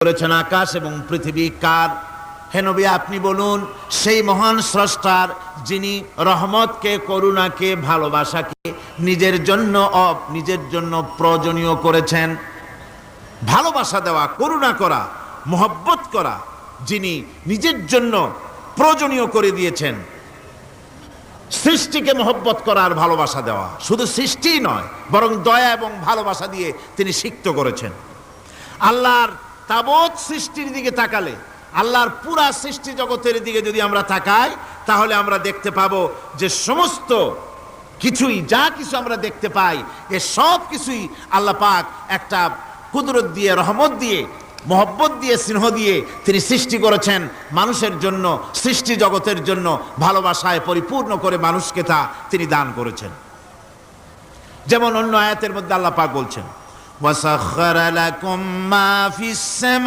করেছেন আকাশ এবং পৃথিবী কার? হে নবী, আপনি বলুন সেই মহান স্রষ্টার, যিনি রহমতকে, করুণাকে, ভালোবাসাকে নিজের জন্য প্রয়োজনীয় করেছেন। ভালোবাসা দেওয়া, করুণা করা, মহব্বত করা যিনি নিজের জন্য প্রয়োজনীয় করে দিয়েছেন। সৃষ্টিকে মহব্বত করা আর ভালোবাসা দেওয়া, শুধু সৃষ্টিই নয় বরং দয়া এবং ভালোবাসা দিয়ে তিনি সিক্ত করেছেন। আল্লাহর তাবৎ সৃষ্টির দিকে তাকালে, আল্লাহর পুরা সৃষ্টি জগতের দিকে যদি আমরা তাকাই, তাহলে আমরা দেখতে পাবো যে সমস্ত কিছুই, যা কিছু আমরা দেখতে পাই, এ সব কিছুই আল্লাহ পাক একটা কুদরত দিয়ে, রহমত দিয়ে, মহব্বত দিয়ে, স্নেহ দিয়ে তিনি সৃষ্টি করেছেন মানুষের জন্য, সৃষ্টি জগতের জন্য। ভালোবাসায় পরিপূর্ণ করে মানুষকে তা তিনি দান করেছেন। যেমন অন্য আয়াতের মধ্যে আল্লাহ পাক বলছেন, ওয়াসাখখারা লাকুম মা ফিস সামা